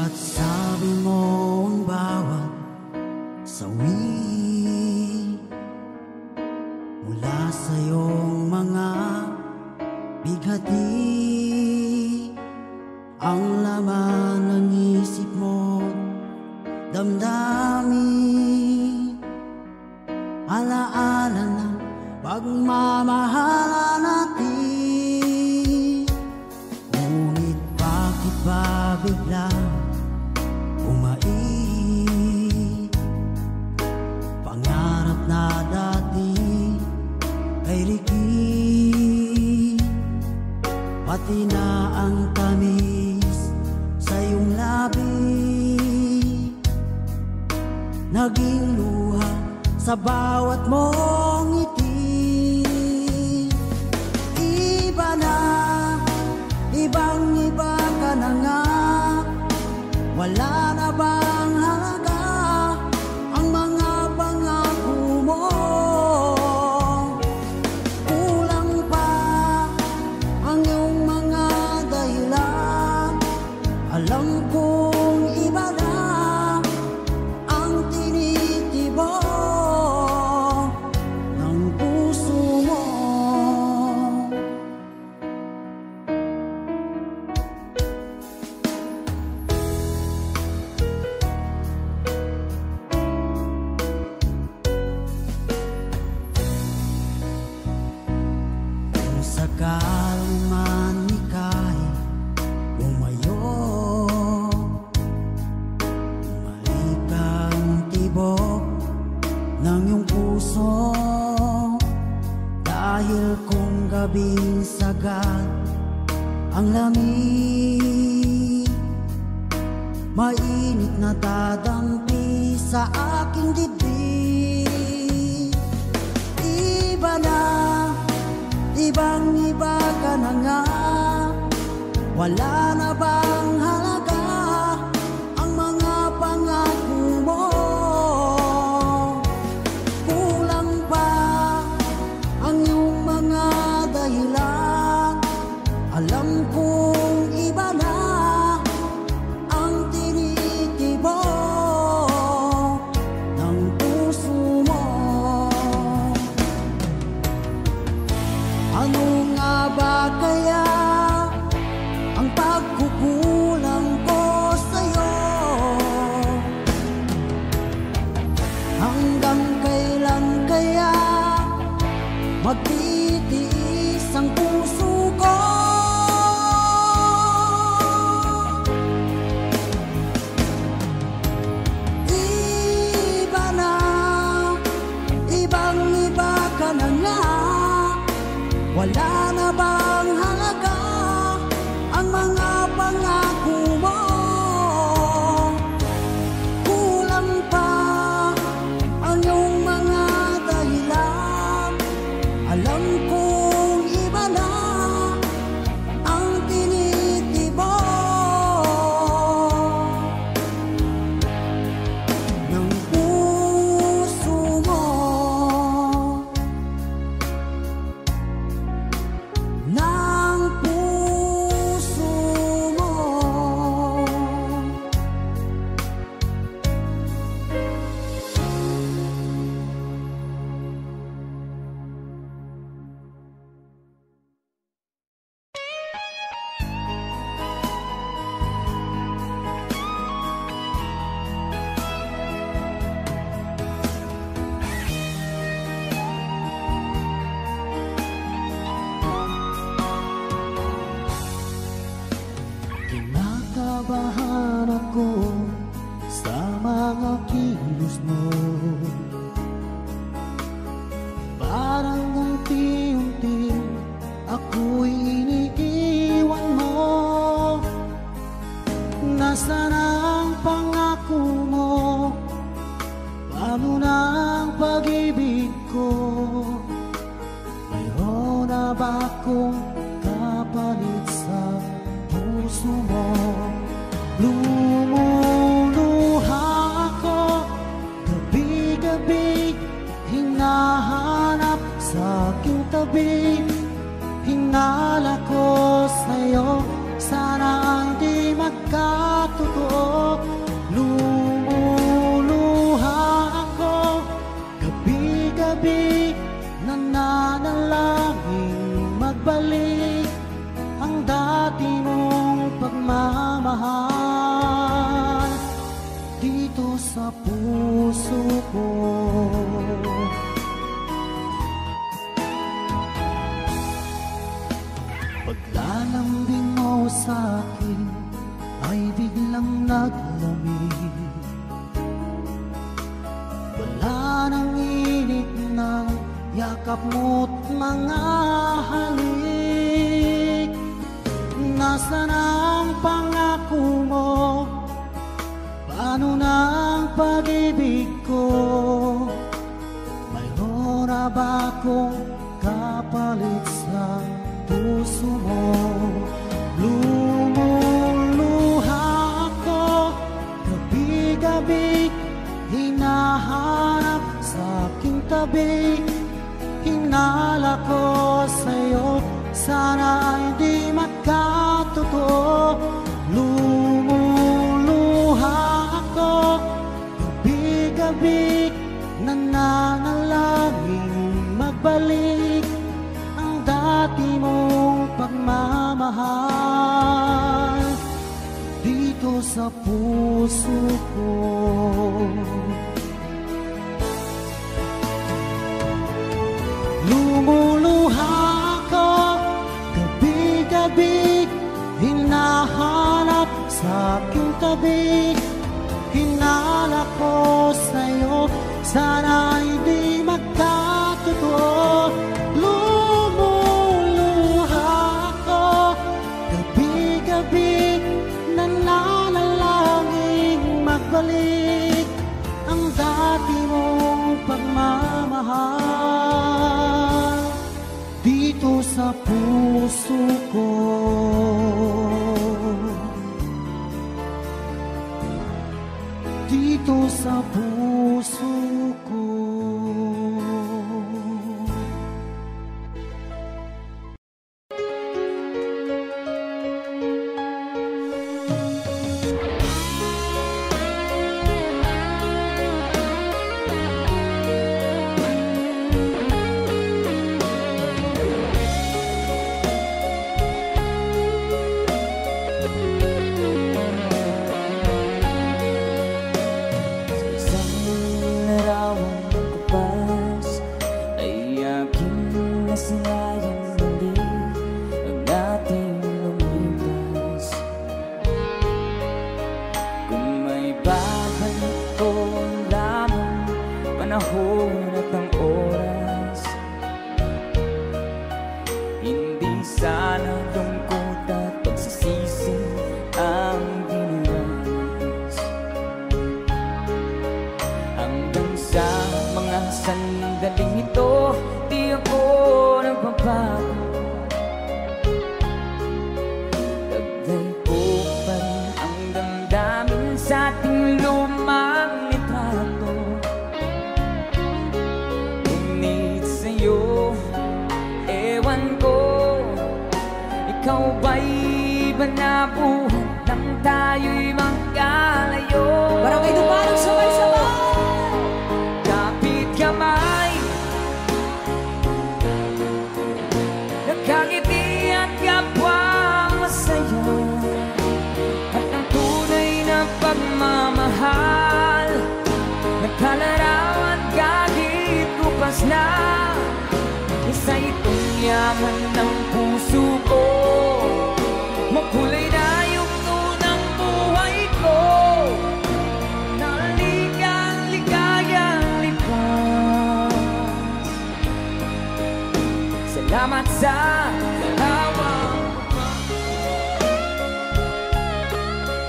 Ba't sabi mo ang bawat sawi mula sa iyong mga bighati ang laman ng isip mo, damdamin, alaala ng pagmamahalan natin. Ngunit bakit ba biglang umait? Pangarap na dati ay liki, pati na ang tamis sa iyong labi, naging luha sa bawat mong ngiti. Iba na, ibang-iba ka na nga, wala na bang halaga ang mga pangako mo? Kulang pa ang iyong mga dahilan, alam kong iba na ang tinitibok ng puso mo. Kung sakaling man ika'y lumayo, bumalik ang tibok ng iyong puso, dahil kung gabing sagad ang lamig, mainit na dadampi sa aking dibdib. Iba na, ibang-iba ka na nga, wala na bang halaga ang mga pangako mo? Kulang pa ang iyong mga dahilan, alam kong iba na ang tinitibok ng puso mo. Ano nga ba kaya ang pagkukulang ko sa'yo? Hanggang kailan kaya magtitiis ang puso ko? Iba na, ibang-iba ka na nga, wala na bang halaga ang mga pangako mo? Kulang pa ang iyong mga dahilan, alam kong iba na ang tinitibok ng puso mo. Ng puso mo. Kinakabahan ako sa mga kilos mo, parang unti-unti ako'y iniiwan mo. Nasaan ang pangako mo? Paano na ang pag-ibig ko? Mayroon na ba akong kapalit sa puso mo? Lumuluha ako gabi-gabi, hinahanap sa aking tabi, hinala ko sa'yo sana hindi magkatotoo. Lumuluha ako gabi-gabi, nananalangin magbalik ang dati mong pagmamahal dito sa puso ko. Paglalambing mo sa'kin ay biglang naglamig. Wala nang init ng yakap mo't mga halik. Nasaan ang pangako mo? Paano na ang pag-ibig ko? Mayroon na ba akong kapalit sa puso mo? Lumuluha ako gabi-gabi, hinahanap sa aking tabi. Hinala ko sa'yo, sana hindi magkatotoo. Lumuluha ako gabi-gabi, nananalangin magbalik ang dati mong pagmamahal dito sa puso ko. Lumuluha ako gabi-gabi, hinahanap sa aking tabi. Hinala ko sa'yo, sana hindi magkatotoo. Lumuluha ako gabi-gabi, nananalangin magbalik ang dati mong pagmamahal dito sa puso ko. Dito sa puso ko. Isa itong yaman ng puso ko, makulay na yung tunang buhay ko. Naligang ligayang likas, salamat sa dalawa.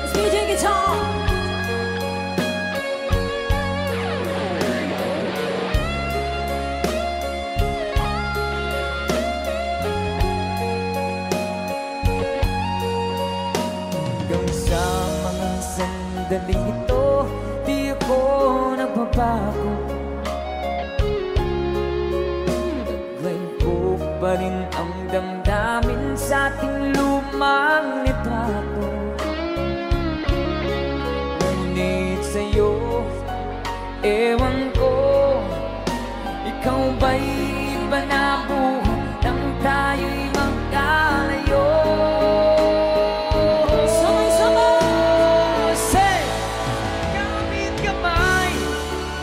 Let's DJ guitar. Sandaling ito, di ako nagbabago. Taglay ko pa rin ang damdamin sa ating lupa. mang litrato, ngunit sa'yo, ewan ko, ikaw ba'y iba na buhay nang tayo'y magkalayo? Sabay-sabay! Say! Gamit kamay,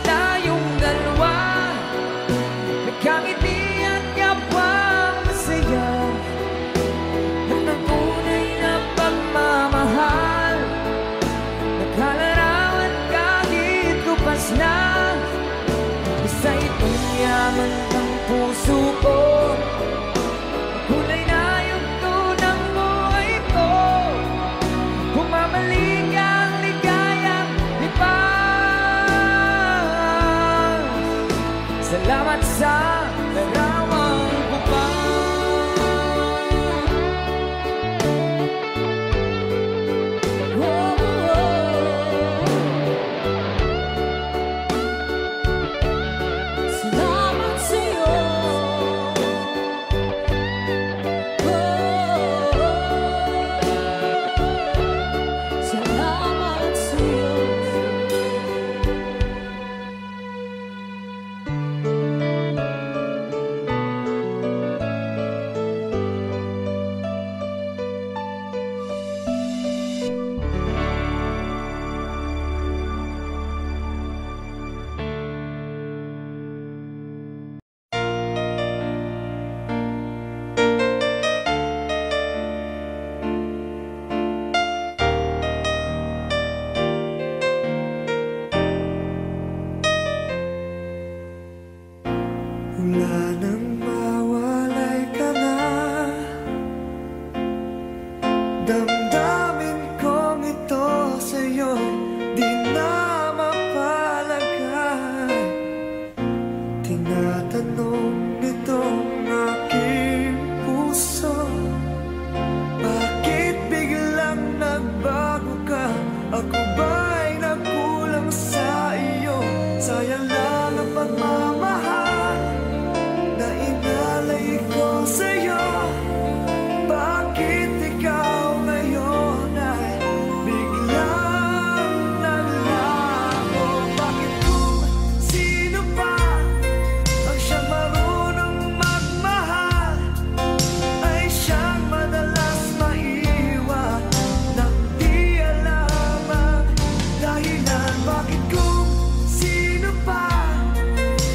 tayong dalawa, nagkangiti at kapwang masaya, at ang tunay na pagmamahal, nagkalarawan kahit kupas na. Isa itong yaman ng puso ko, kulay na yugto ng buhay ko, bumabalik ang ligayang lipas. Salamat sa larawang kupang. Wala nang mawalay ka na, damdamin kong ito sa'yo di na mapalagay. Tinatanong nitong aking puso, bakit biglang nagbago ka? Ako ba'y nagkulang sa iyo? Sayang lang ang pagmamahal na inalay ko sa'yo. Bakit ikaw ngayon ay biglang naglaho? Bakit kung sino pa ang siyang marunong magmahal ay siyang madalas maiwan nang di alam ang dahilan? Bakit kung sino pa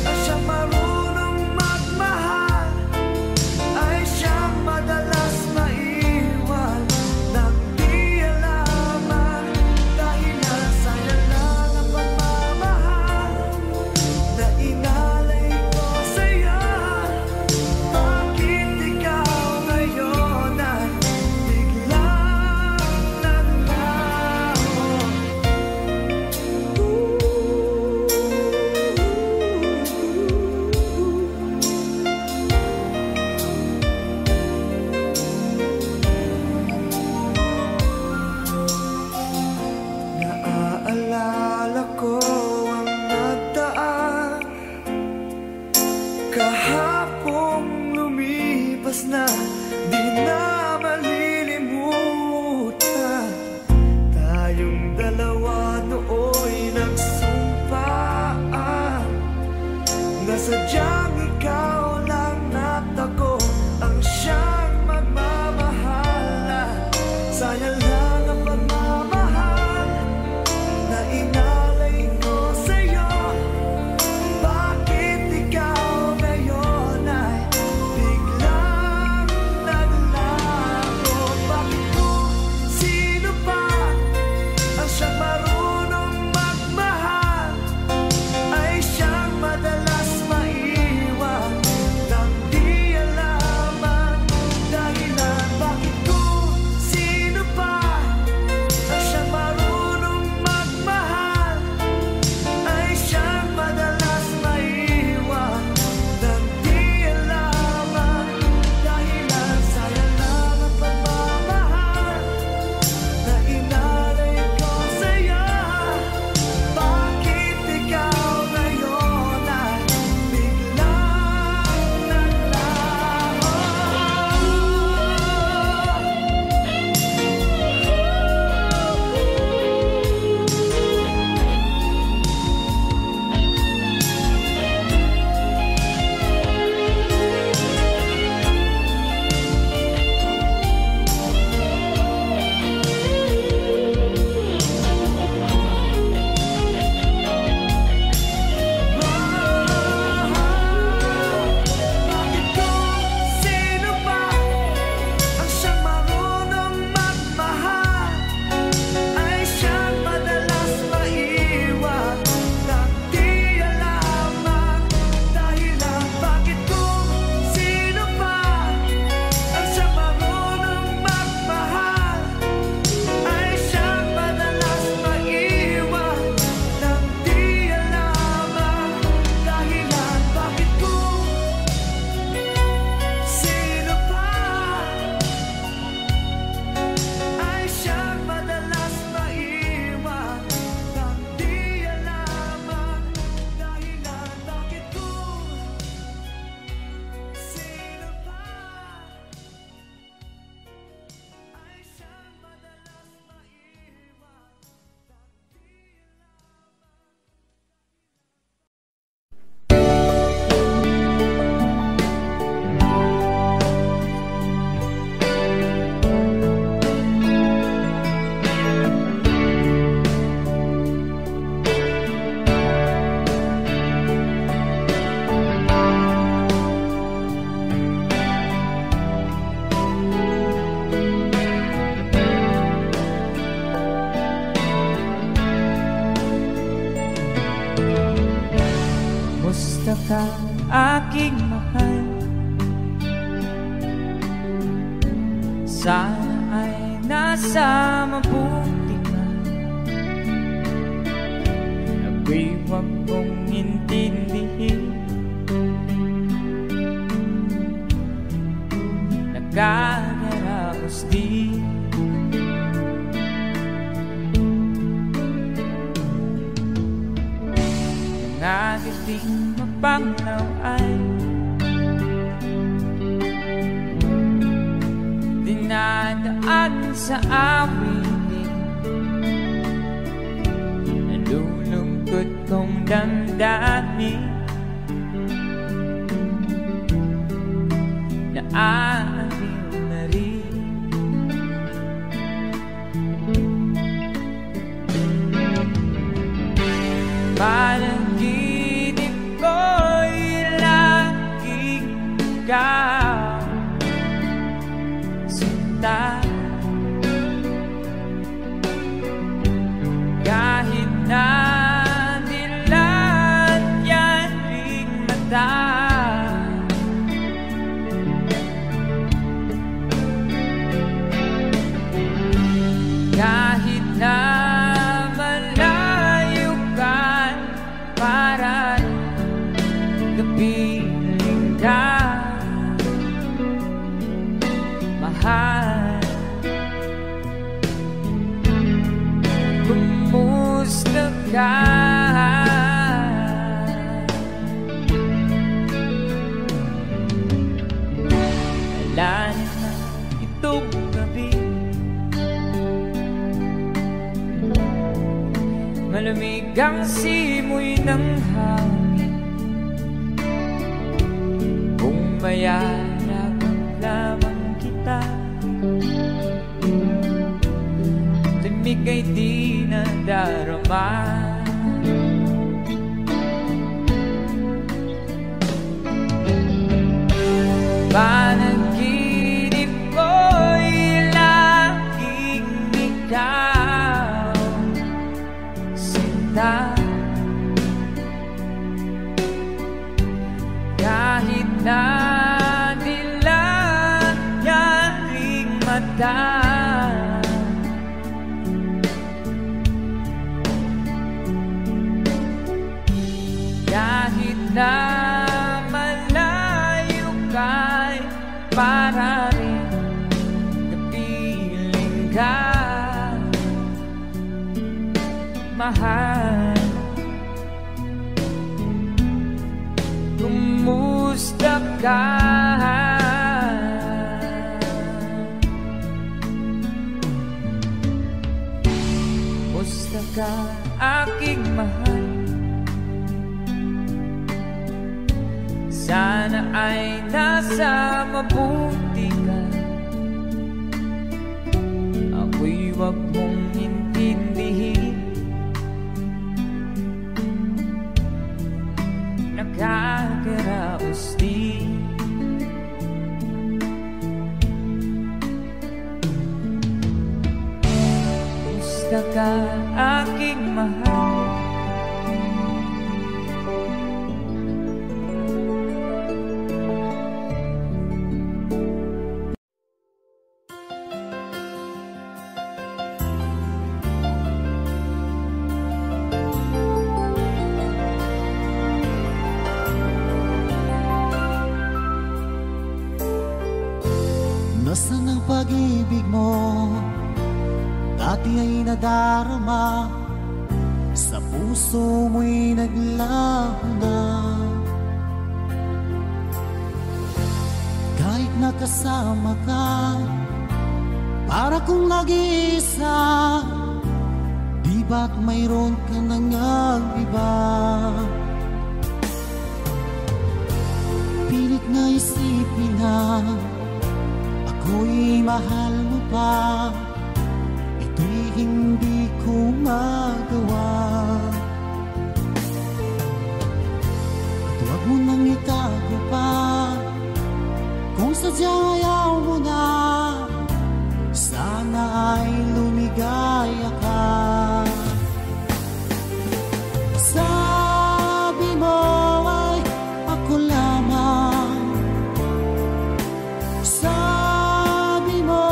ang siyang marunong magmahal ay siyang madalas maiwan nang di alam ang dahilan? Sayang lang ang pagmamahal na inalay ko sa'yo. Bakit ikaw ngayon ay biglang naglaho? Naaalala ko ang nagdaan, kahapong lumipas na, di na malilimutan. Tayong dalawa nooy nagsumpaan na sadyang ikaw lang at ako ang siyang magmamahalan. Sayang lang ang pagmamahal na inalay ko sa'yo. Bakit ikaw ngayon ay biglang naglaho? Sana ay nasa mabuti ka, ako'y huwag mong intindihin. Nagkakaraos din. Nangagaling mapanglaw ay dinadaan sa awitin. Nalulungkot kong damdamin, naaliw na rin. Panaginip ko'y laging ikaw, sinta. Kahit na dilat yan ring mata, kahit na malayo ka, para kapiling ka, mahal. Kumusta ka? Alala na itong gabi, malamig ang simoy ng hangin. Kung mayarap lamang kita, timig ay di nadarama. Panaginip ko'y laging ikaw, sinta. Kahit na dilat yan ring mata, kahit na malayo ka'y para rin kapiling ka, mahal. Kumusta ka? Kumusta ka, aking mahal? Sana ay nasa mabuti ka, ako'y huwag mong intindihin. Nakakaraos din. Kumusta ka, aking mahal? Nasaan ang pag-ibig mo? Dati ay nadarama, sa puso mo'y naglaho na. Kahit nakasama ka, para kong nag-iisa, di ba't mayroon ka nang iba? Pilit na isipin na ako'y mahal mo pa, ito'y hindi ko magawa. At huwag mo nang itago pa, kung sadyang ayaw mo na, sana ay lumigaya ka. Sabi mo ay ako lamang, sabi mo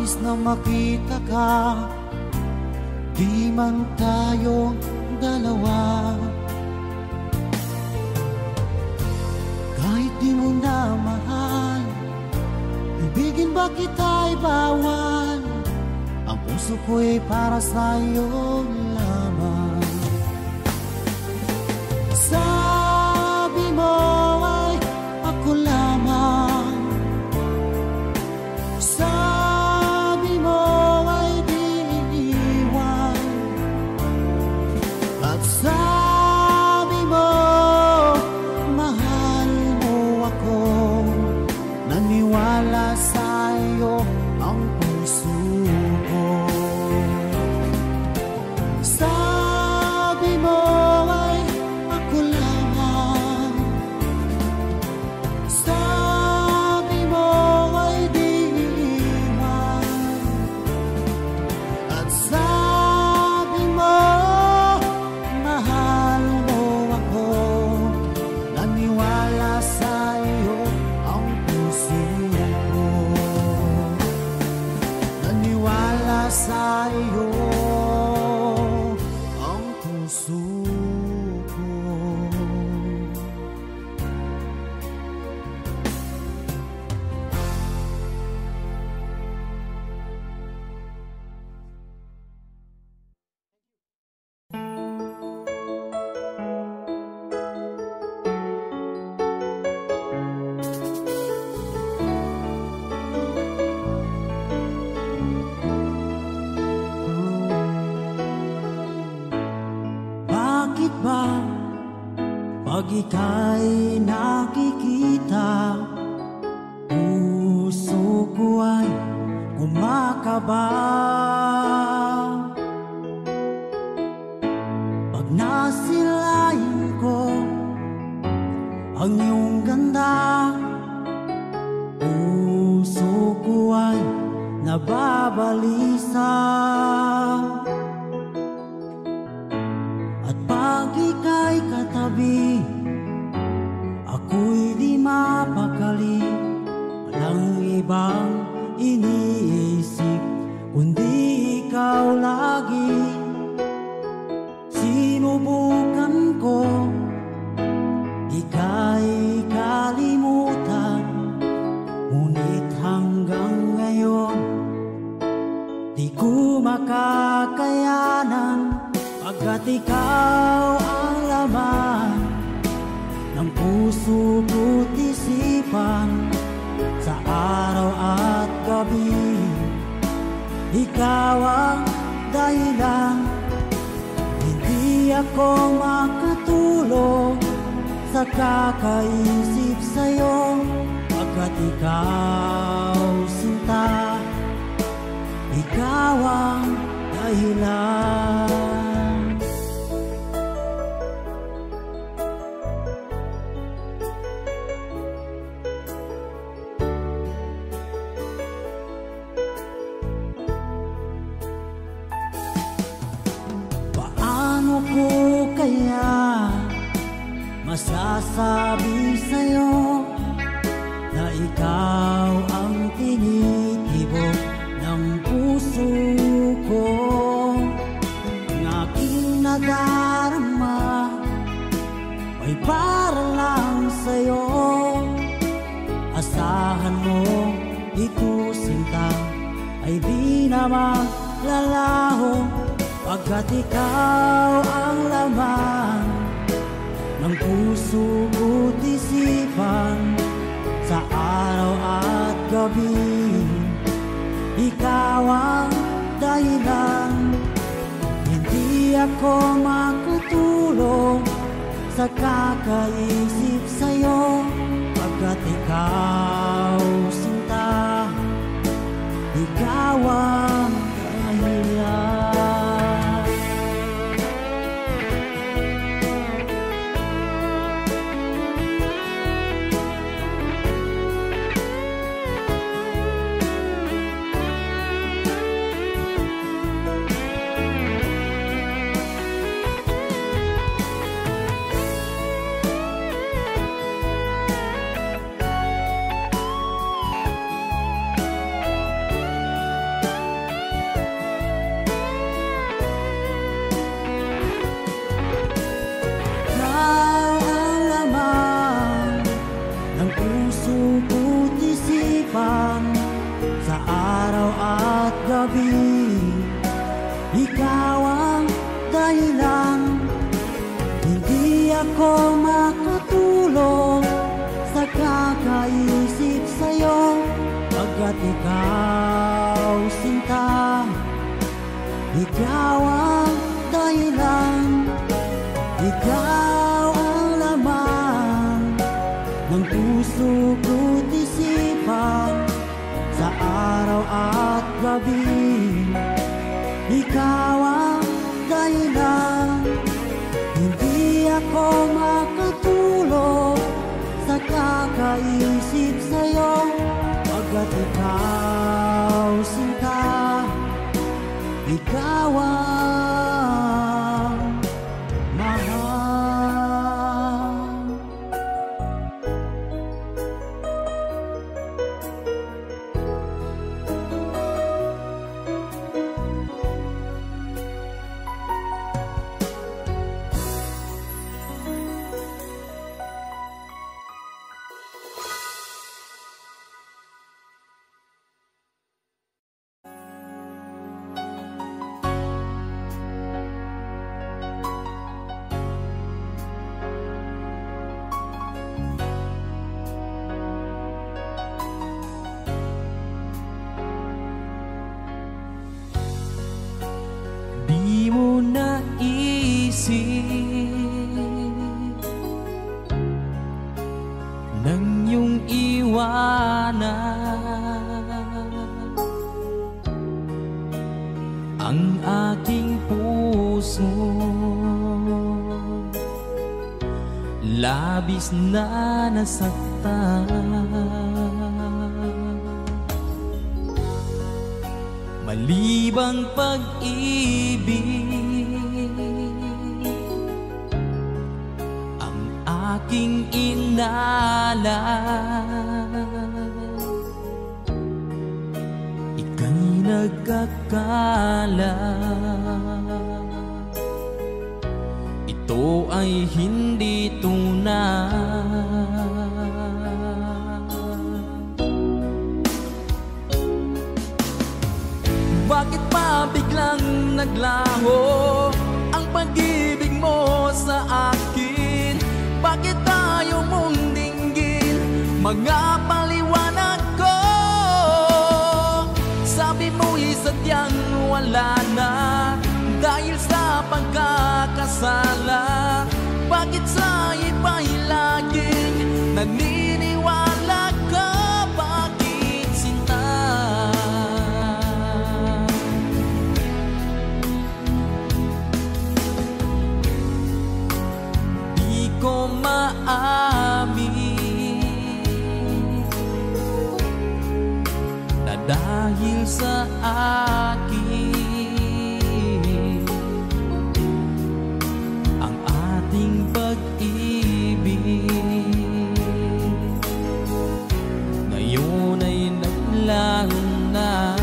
Nais na makita ka, di man tayo dalawa. Kahit di mo na mahal, ibigin ba kita'y bawal? Ang puso ko'y para sa'yo lamang. Sabi mo ay ako lamang, sabi mo ay di iiwan, at sabi mo mahal mo ako. Naniwala sa'yo ang puso ko. Sabi mo ay ako lamang, sabi mo ay di iiwan, at sabi mo mahal mo ako. Naniwala sa'yo ang puso ko. Naniwala sa'yo ang puso ko. Bakit ba pag ika'y nakikita, puso ko ay kumakaba? Pag nasilayan ko ang iyong ganda, puso ko ay nababalisa. At pag ika'y katabi, ako'y di mapakali. Walang ibang iniisip kundi ikaw lagi. Sinubukan ko ika'y kalimutan, ngunit hanggang ngayon di ko makakayanan. Pagkat ikaw ang laman ng puso ko't isipan, sa araw at gabi ikaw ang dahilan. Hindi ako makatulog sa kakaisip sa'yo, pagkat ikaw sinta, ikaw ang dahilan. Paano ko kaya masasabi sa'yo na ikaw ang tinitibok ng puso ko? Ang aking nadarama ay para lang sa'yo. Asahan mo ito sinta ay di na maglalaho, pagkat ikaw ang laman ng puso ko't isipan, sa araw at gabi ikaw ang dahilan. Hindi ako makatulog sa kakaisip sa'yo, pagkat ikaw sinta, ikaw ang dahilan. ng puso ko't isipan sa araw at gabi. Ikaw ang dahilan, hindi ako makatulog sa kakaisip sa'yo. Pagkat ikaw sinta, ikaw ang mahal. Di mo naisip nang iyong iwanan ang aking puso. Labis na nasaktan, malibang pag-ibig ang aking inalan. Ika'y nagkakala, ito ay hindi tunay. Bakit pa biglang naglaho ang pag-ibig mo sa akin? Bakit tayo mong dinggin mga paliwanag ko? Sabi mo'y sadyang wala na dahil sa pagkakasala. Bakit sa iba'y laging naniniwala ka? Bakit sinta? Di ko maamin na dahil sa akin ang ating pag-ibig ngayon ay naglaho na.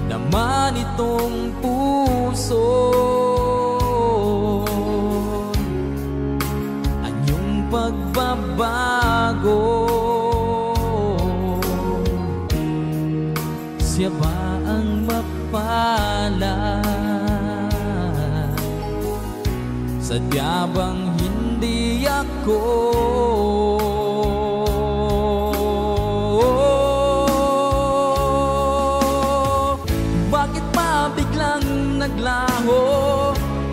Naman itong puso anyong pagbabago. Siya ba ang mapalad? Sadya bang hindi ako? Bakit pa biglang naglaho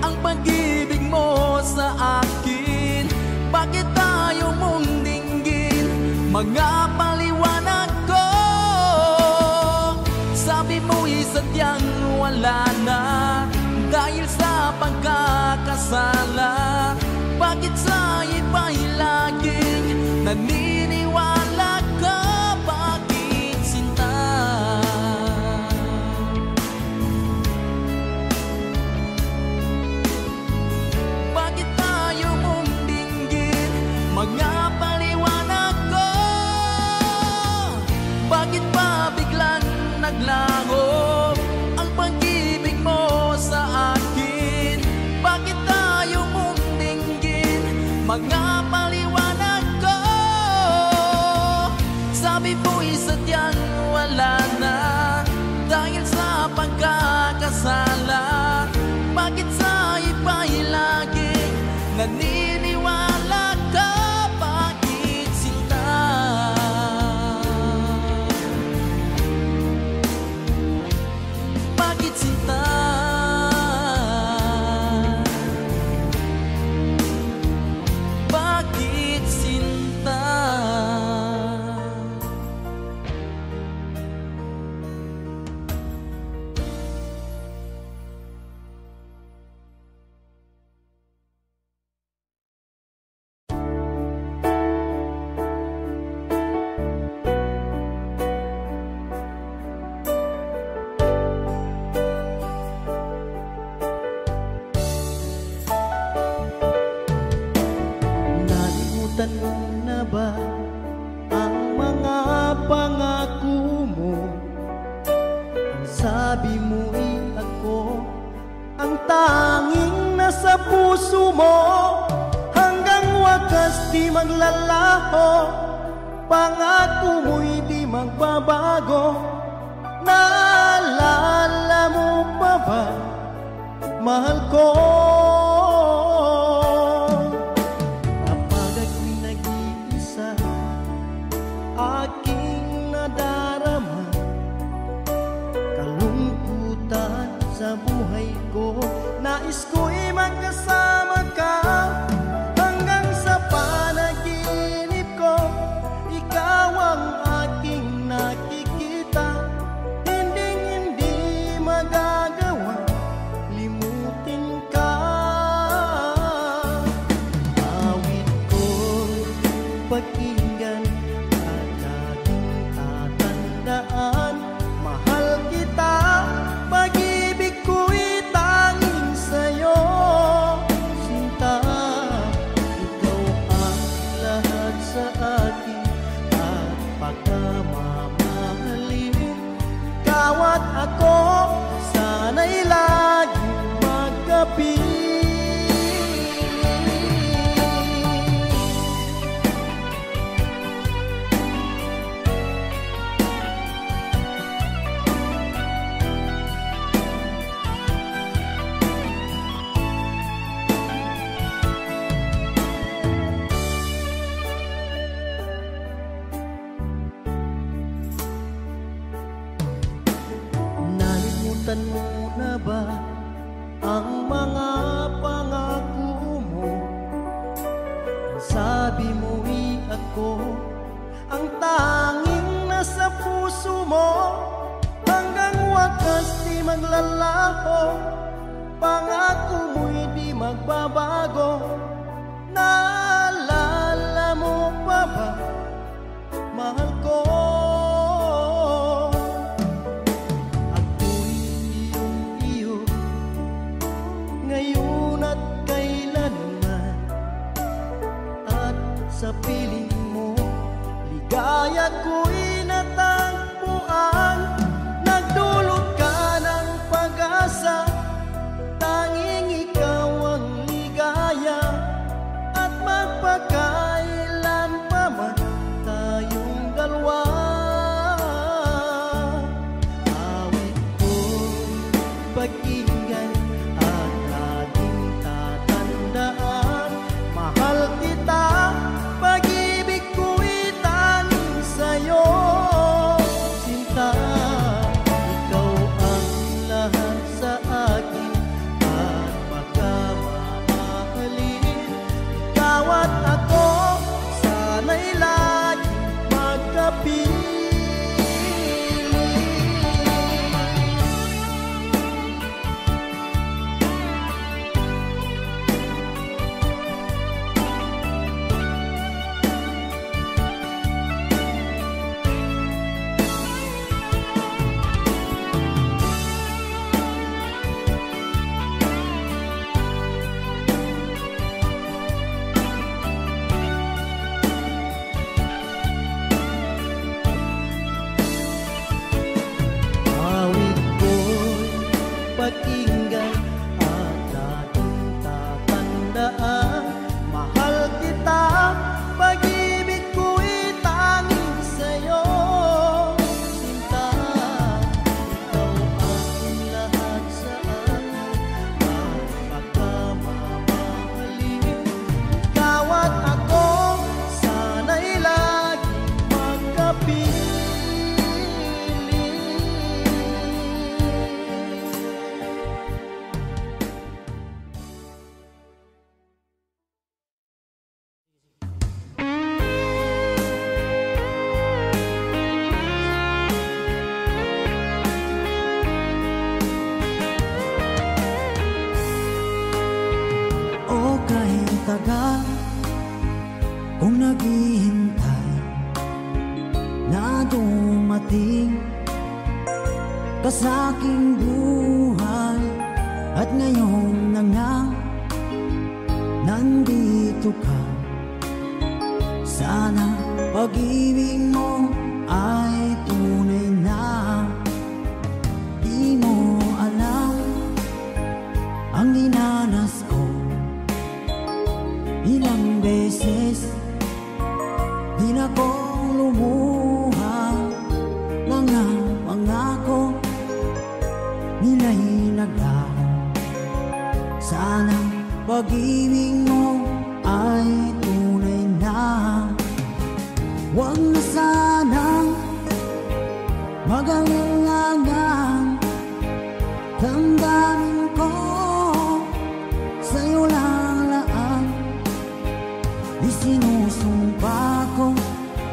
ang pag-ibig mo sa akin? Bakit tayo mong dinggin mga paliwanag ko? Sabi mo'y sadyang wala na dahil sa pagkakasala. Bakit sa iba'y laging naniniwala ka? Bakit sinta? Bakit tayo mong dinggin mga paliwanag ko? Bakit pa biglang naglaho ang pag-ibig mo sa akin? Bakit tayo mong dinggin mga paliwanag ko? Sabi mo'y sadyang wala na dahil sa pagkakasala. Bakit sa iba'y laging naniniwala ka? Bakit sinta? Bakit sinta? di maglalaho, pangako mo'y di magbabago. Naalala mo pa ba, mahal ko? Kapag ako'y nag-iisa, aking nadarama kalungkutan sa buhay ko. Nais ko'y magkasama ka hanggang sa panaginip ko. Ikaw ang aking nakikita, hinding-hindi magagawa limutin ka. Awit ko'y pakinggan at laging tatandaan, mahal kita, pag-ibig ko'y tanging sa'yo. Sinta, ikaw ang lahat sa akin at pagkamamahalin. Ikaw at ako, sana'y laging magkapit. Nalimutan mo na ba ang mga pangako mo? Sabi mo'y ako ang tanging nasa puso mo. Hanggang wakas di maglalaho, pangako mo'y di magbabago. Naalala mo pa ba, mahal ko? Ngayon at kailanman, at sa piling mo, ligaya ko'y natagpuan. Nagdulot ka ng pag-asa, tanging ikaw ang ligaya. At magpakailan pa man tayong dalawa. Awit ko'y pakinggan at laging tatandaan, mahal kita, pag-ibig ko'y tanging sa'yo. Sinta, ikaw ang lahat sa akin at pagkamamahalin. Ikaw at ako, sana'y laging magkapiling. Awit ko'y pakinggan at laging tatandaan, mahal kita, pag-ibig ko'y tanging sa'yo. Sinta, ikaw ang lahat sa akin at pagkamamahalin. Ikaw at ako, sana'y laging magkapiling. O kahit tagal kung naghihintay na dumating ka sa aking buhay, at ngayon na nga nandito ka. Sana pag-ibig mo ay tunay na. Di mo alam ang dinanas ko, ilang beses lumuha. Mga pangako nila'y naglaho. Sana pag-ibig mo ay tunay na. Huwag na sanang mag-alinlangan. Damdamin ko sa'yo lang laan. Isinusumpa ko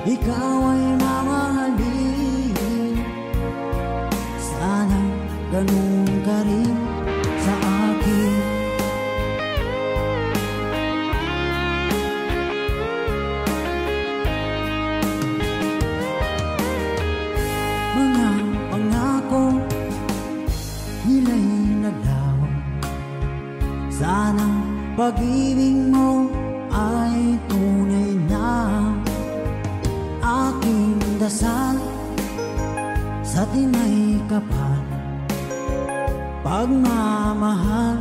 ikaw ay mamahalin. Sana ganun ka rin sa akin. Mga pangako nila'y naglaho. Sana pag-ibig mo ay tunay na. Aking dasal sa tinay kapal, pagmamahal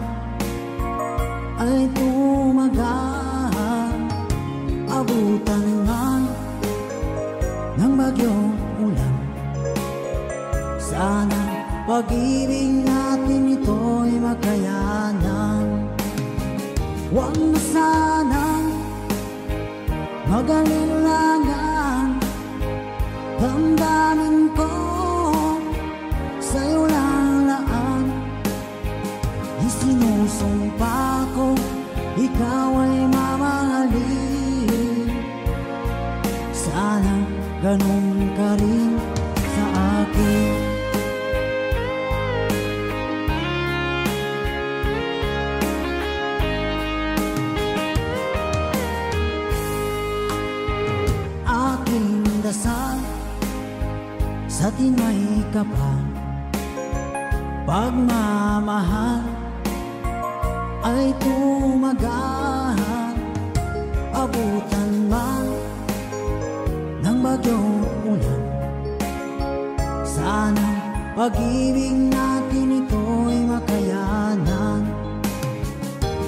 ay tumagal. Abutan man ng bagyong ulan. Sana pag-ibig natin ito'y makayanan. Huwag na sanang mag-alinlangan. Damdamin ko sa'yo lang laan. Isinusumpa ko ikaw ay mamahalin. Sana ganun ka rin sa akin. Aking dasal sa tinay kapal, pagmamahal ay tumagal. Abutan man ng bagyong ulan. Sana pag-ibig natin ito'y makayanan.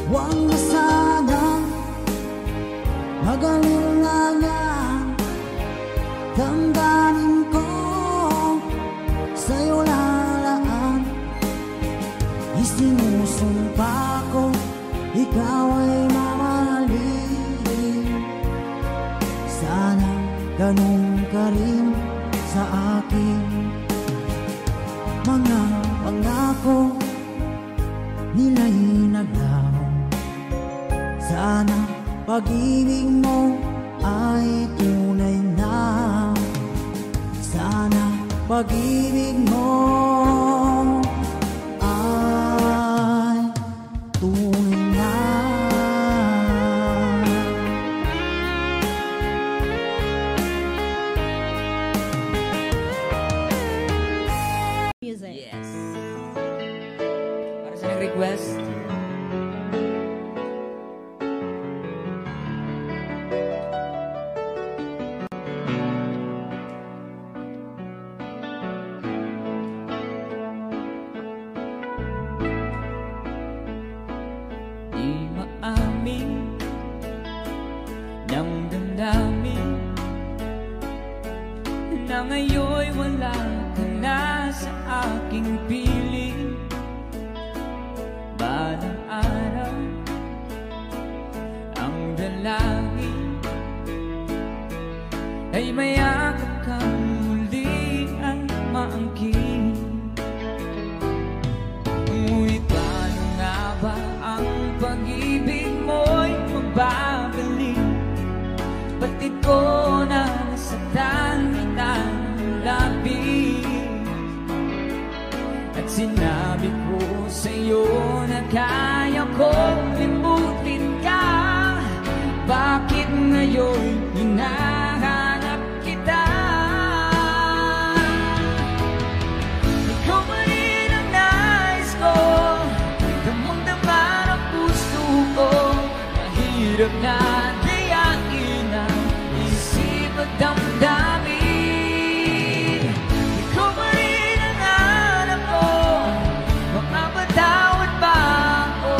Huwag na sanang mag-alinlangan. Damdamin ko sa'yo lalaan. Isinusumpa ko ikaw ay mamahalin. Sana ganun ka rin sa akin. Mga pangako nila'y naglaho. Sana pag-ibig mo ay tunay na. Sana pag-ibig mo ay tunay na. Music. Yes. Para sa nag-request, di maamin ng damdamin na ngayon'y wala ka na sa aking piling. Balang araw ang dalangin ay mayakap kang muli at maangkin. Ngunit paano nga ba ang pag-ibig mo'y magbabalik? Batid ko na nasaktan kita ng labis. At sinabi ko sa'yo na kaya ko limutin ka. Bakit ngayon hinahanap kita? Ikaw pa rin ang nais ko, damang-dama ng puso ko. Mahirap na dayain ang isip at damdamin. Ikaw pa rin ang hanap ko, makapatawad ba ako?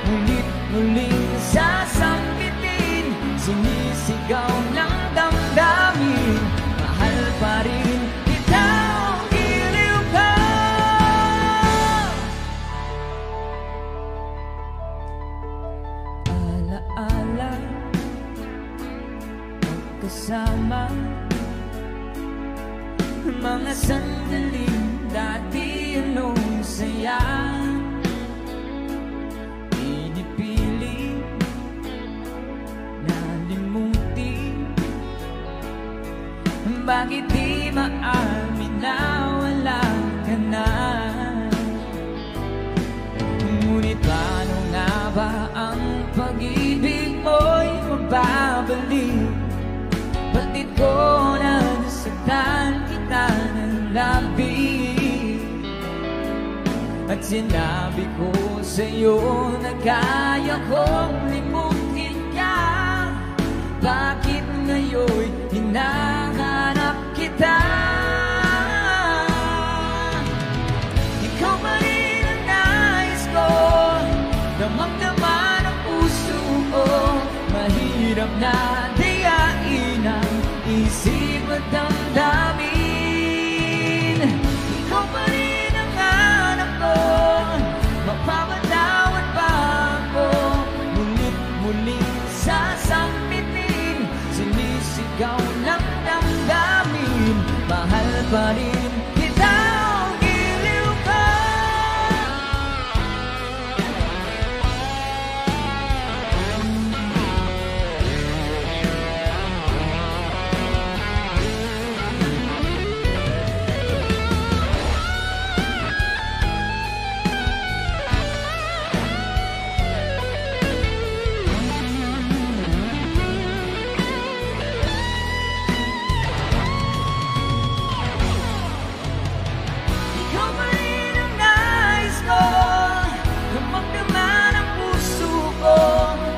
Ngunit-muling sasambitin, sinisigaw ng damdamin. kasama. Mga sandaling dati anong saya, pinipiling nalimutin. Bakit di maamin na wala ka na? Ngunit paano nga ba ang pag-ibig mo'y mababalik? Batid ko na nasaktan kita ng labis, at sinabi ko sa'yo na kaya kong limutin ka. Bakit ngayon hinahanap kita? Ikaw pa rin ang nais ko, damang-dama ng puso ko. Mahirap na diyain ang isip at damdamin. Ikaw pa rin ang hanap ko, mapapatawad pa ako. Ngunit muling sasampitin, sinisigaw ng damdamin. Mahal pa rin kita, giliw ka.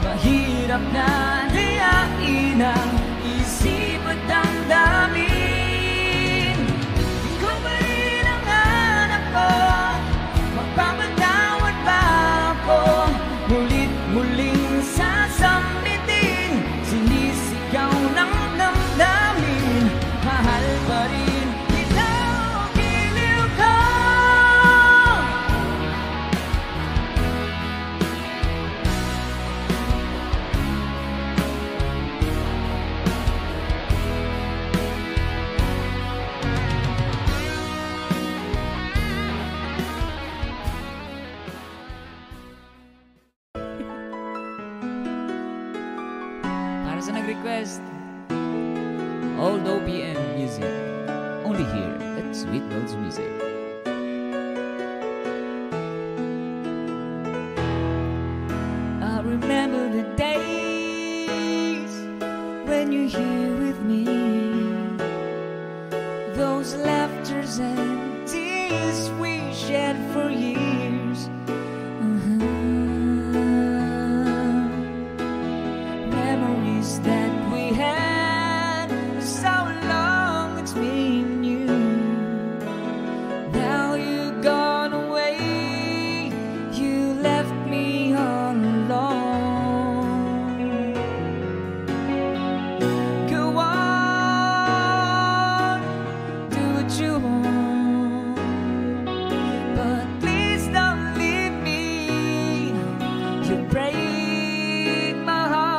Mahirap na diyain ang isip at damdamin. Ikaw pa rin ang hanap ko, magpapatawad ba ako? Mulit muling sasambitin, sinisigaw ng damdamin. Mahal pa rin kita, giliw ko. Para sa nag-request, Old OPM Music, only here at Sweet Notes Music. I remember the days when you're here with me, those laughters and tears we shared for years. Memories that we had, so long it's been you. Now you've gone away, you left me all alone. Go on, do what you want, but please don't leave me. You break my heart.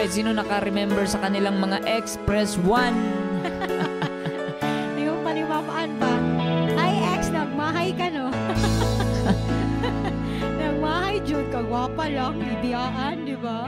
Alright, sino naka-remember sa kanilang mga Express 1? Yung panimapaan pa. Ay, ex, nagmahay ka, no? Nagmahay, Jude, kagwapa lang, ibiyaan, di ba?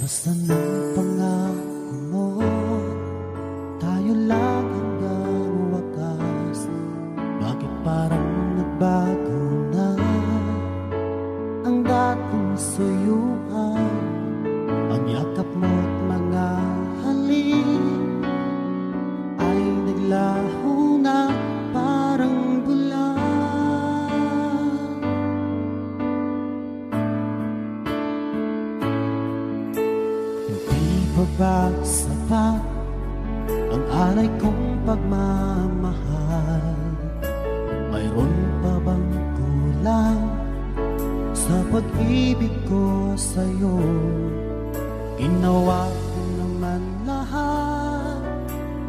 Nasaan ang pangako mo? Tayo lang hanggang wakas. Bakit parang nagbago na ang dating suyuan? Ang yakap mo't mga halik ay naglaho na parang bulan. Hindi pa ba sapat ang alay kong pagmamahal? Mayroon pa bang kulang sa pag-ibig ko sa'yo? Ginawa ko naman lahat,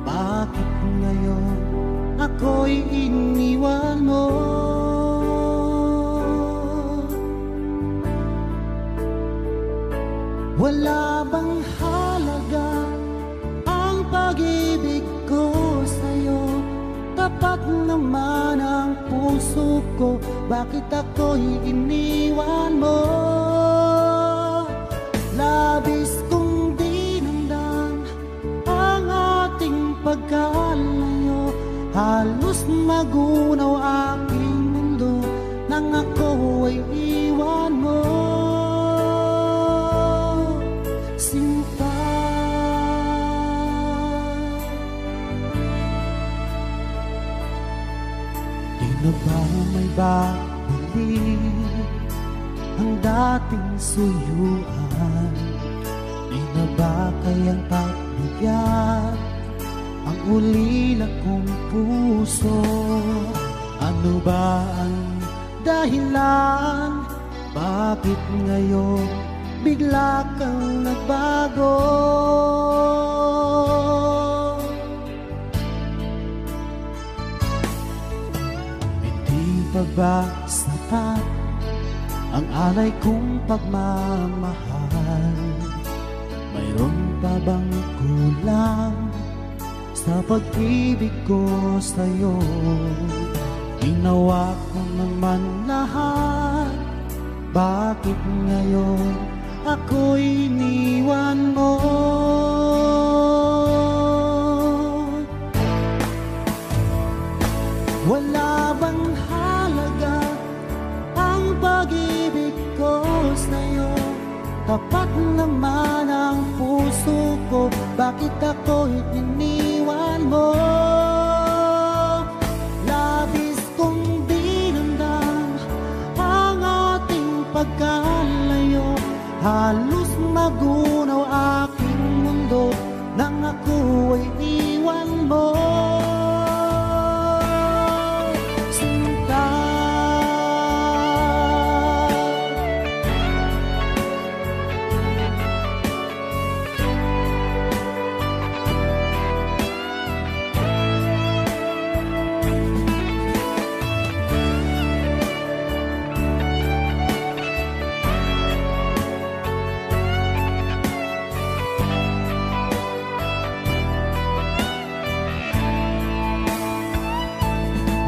bakit ngayon ako'y iniwan mo? Wala bang halaga ang pag-ibig ko sa'yo? Tapat naman ang puso ko, bakit ako'y iniwan mo? Labis kong dinamdam ang ating pagkalayo, halos magunaw aking mundo nang ako ay iwan mo. Sinta, di na ba may babalik ang dating suyuan? Di na ba kayang pagbigyan ang ulila kong puso? Ano ba ang dahilan? Bakit ngayon bigla kang nagbago? Hindi pa ba sapat ang alay kong pagmamahal? Mayroon pa bang kulang sa pag-ibig ko sa'yo? Ginawa ko naman lahat, bakit ngayon ako'y iniwan mo? Wala bang halaga ang pag-ibig ko sa'yo? Tapat naman ang puso ko, bakit ako'y iniwan mo? Labis kong dinamdam ang ating pagkalayo, halos magunaw aking mundo nang ako ay iwan mo. Sinta,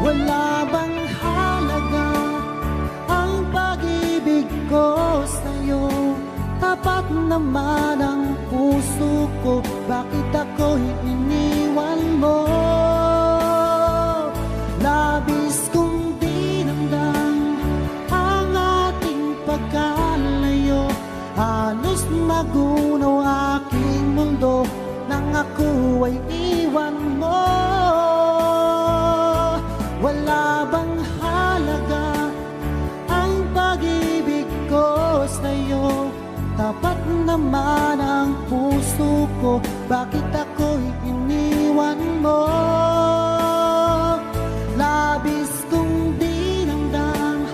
wala bang halaga ang pag-ibig ko sa'yo? Tapat naman ang puso ko, bakit ako'y iniwan mo? Labis kong dinamdam ang ating pagkalayo, halos magunaw aking mundo nang ako ay iwan mo. Wala bang halaga ang pag-ibig ko sa'yo? Tapat naman ang puso ko, bakit ako'y iniwan mo? Labis kong dinamdam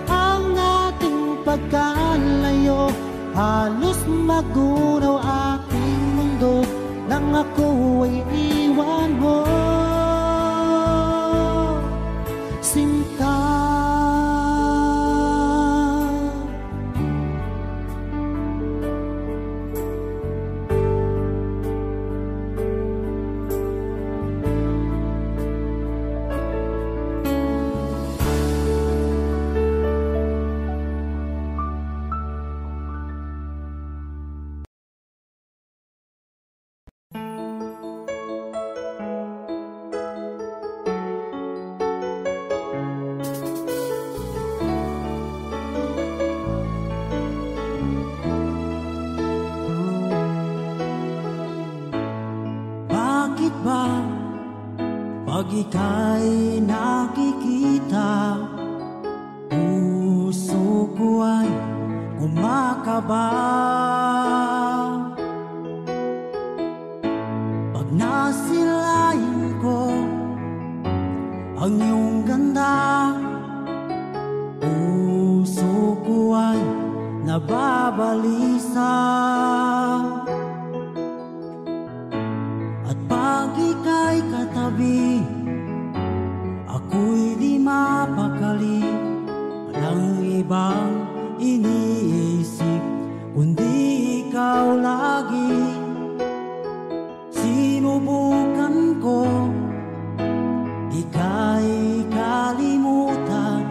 ang ating pagkalayo, halos magunaw aking mundo nang ako ay iwan mo. ika'y nakikita, puso ko ay kumakaba. Pag nasilayan ko ang iyong ganda, puso ko ay nababalisa. At pag ika'y katabi, ako'y di mapakali. Walang ibang iniisip kundi ikaw lagi. Sinubukan ko ika'y kalimutan,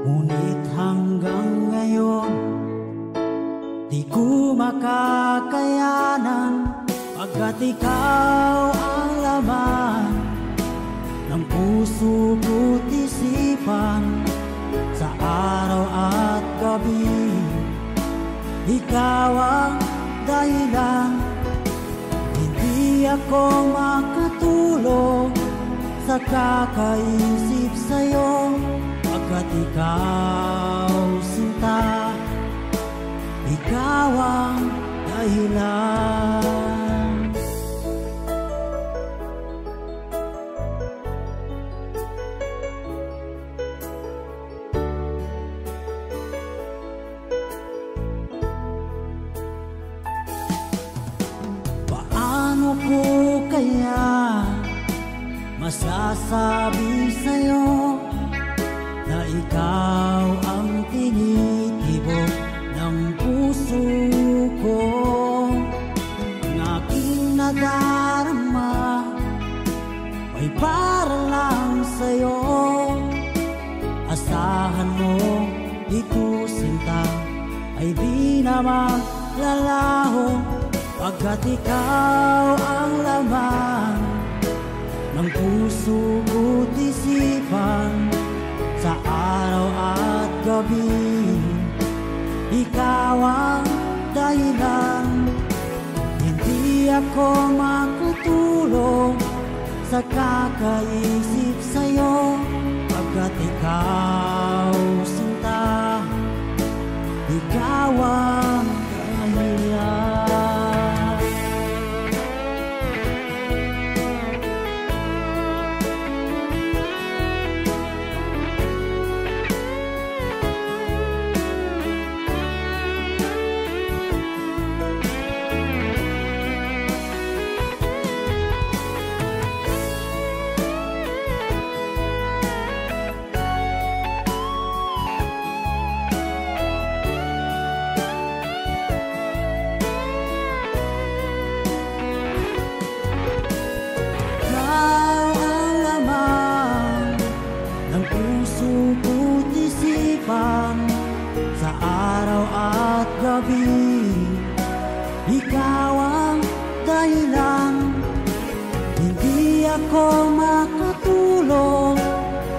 ngunit hanggang ngayon di ko makakayanan. Pagkat ikaw ang laman ng puso ko't isipan, sa araw at gabi ikaw ang dahilan. Hindi ako makatulog sa kakaisip sa'yo, pagkat ikaw sinta, ikaw ang dahilan. Paano ko kaya masasabi sa'yo na ikaw ang tinitibok ng puso ko? Ang aking nadarama ay para lang sa'yo. Asahan mo ito sinta ay di na maglalaho, pagkat ikaw ang laman ng puso ko't isipan, sa araw at gabi ikaw ang dahilan. Hindi ako makatulog sa kakaisip sa'yo, pagkat ikaw sinta, ikaw ang dahilan. Sa araw at gabi ikaw ang dahilan. Hindi ako makatulog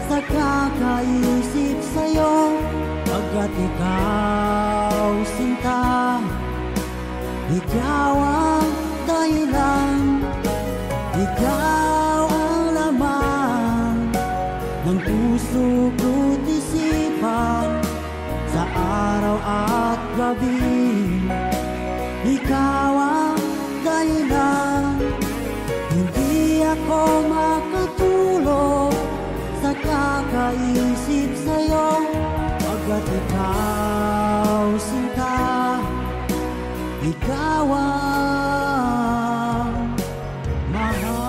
sa kakaisip sa'yo, pagkat ikaw sinta, ikaw ang dahilan. Ikaw ang laman ng puso ko't isipan, sa araw at gabi ikaw ang dahilan. Hindi ako makatulog sa kakaisip sa'yo, pagkat ikaw sinta, ikaw ang mahal.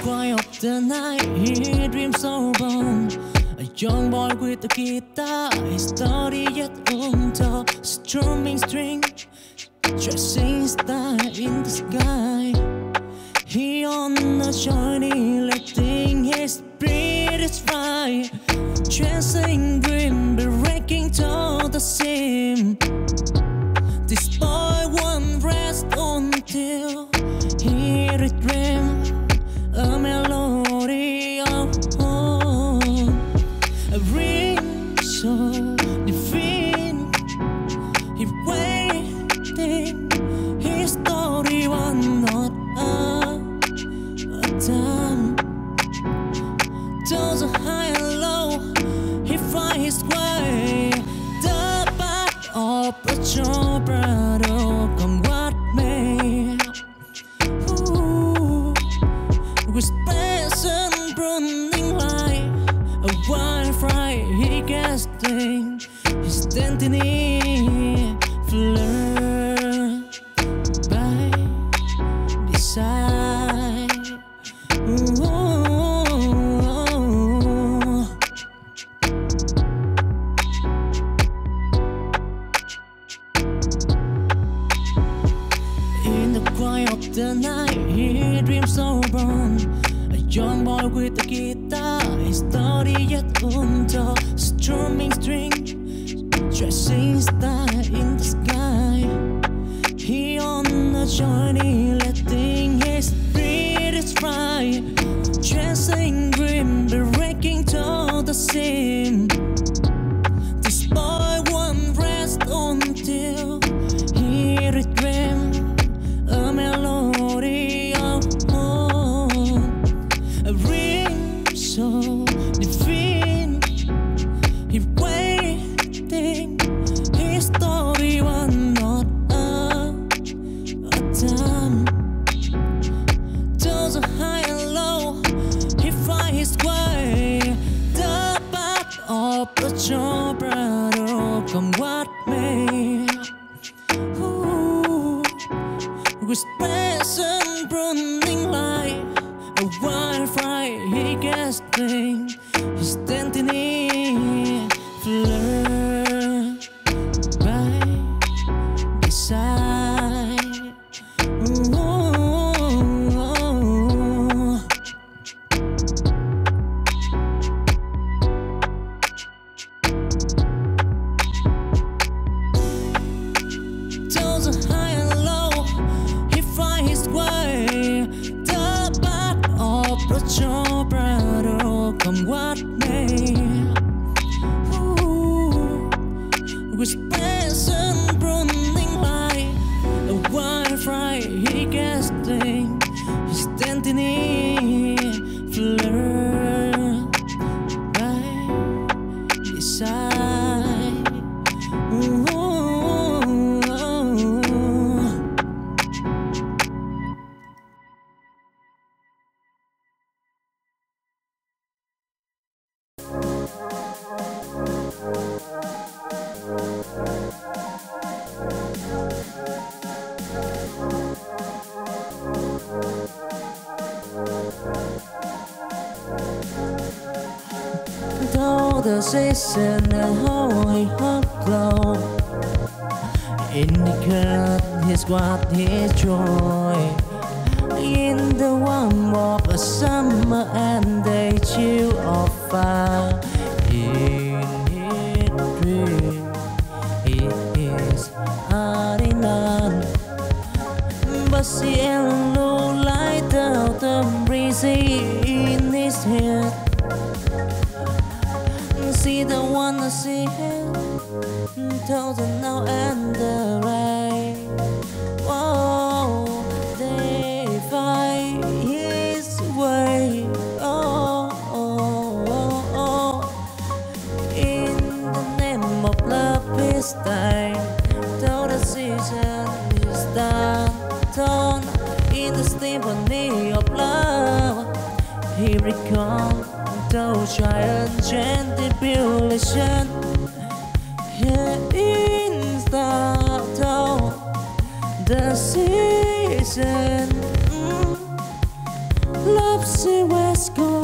quiet of the night, he dreams so bold. A young boy with a guitar, his story yet untold. Strumming string, dressing star in the sky. He on a journey, letting his spirit fly. Chasing dream, breaking to the seam. This boy won't rest until he dreams a melody of home. A ring so divine. He waiting, his story one not a time. Those are high and low, he finds his way. The path of a true brother, come what may. With passion burning like a wildfire, he casting his destiny, flirt by desire. In the quiet of the night, he dreams so brown. A young boy with a guitar, his story yet untold. Strumming string, dressing star in the sky. He on a journey, letting his spirit fly. Chasing dream, breaking to the seam. This boy won't rest until he dreams a melody of home. A ring so divine. He waiting, his story one not a time. Those are high and low, he finds his way. The path of a true brother, come what may. With passion burning like a wildfire, he casting his destiny, flirt by desire. Those are high and low, he finds his way. The path of a true brother, come what may. With passion burning like a wildfire, he casting his destiny, flirt by desire. Though the season and holy hot glow indicate his what his joy in the warmth of a summer and the chill of fire. In his dream, he is ordinary, but see a low light out the breeze in his head. See the one I see him, thousand now and the rain. Whoa, they find his way. Oh, oh, oh, oh. In the name of love this time, though the season is done, torn in the symphony of love, he recalled those giant tribulation. Here in the season, love love see where's go.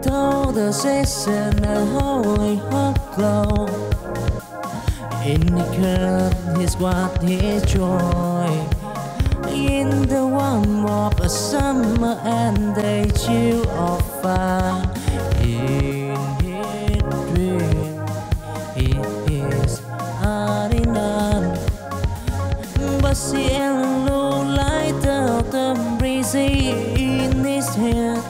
Though the season a holy hot glow, in the curve is what is joy. In the warm of a summer and they chill of fire. In his dream, it is hard enough. But see a low light of the breeze in his head.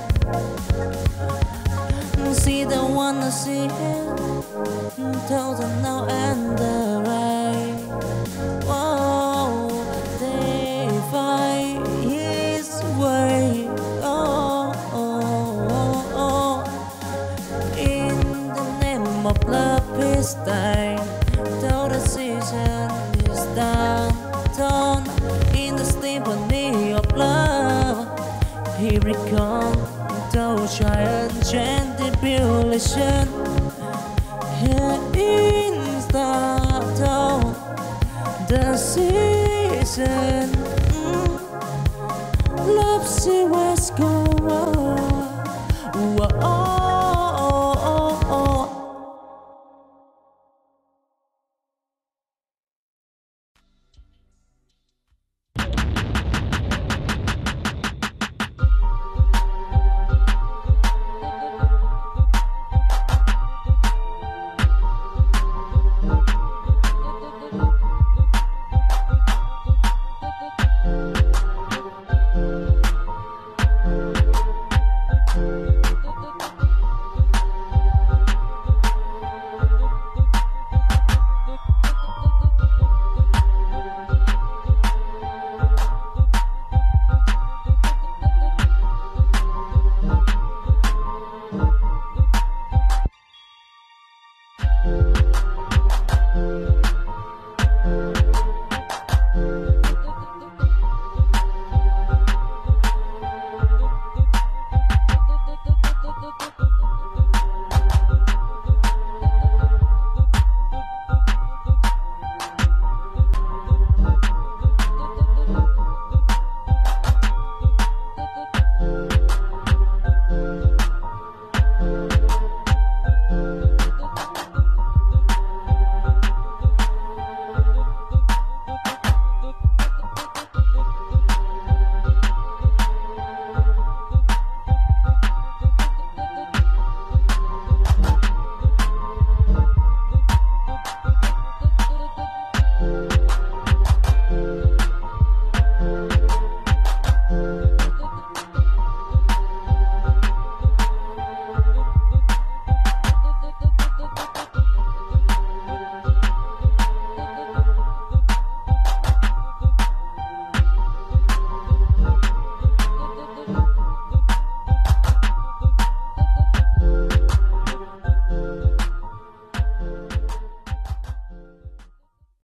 See the one I see him, thousand now and the right. Whoa, they find his way. Oh, oh, oh, oh. In the name of love is dying, though the season is down. In the symphony of love, he recalled those giant tribulation. Here in the season, love see where's go.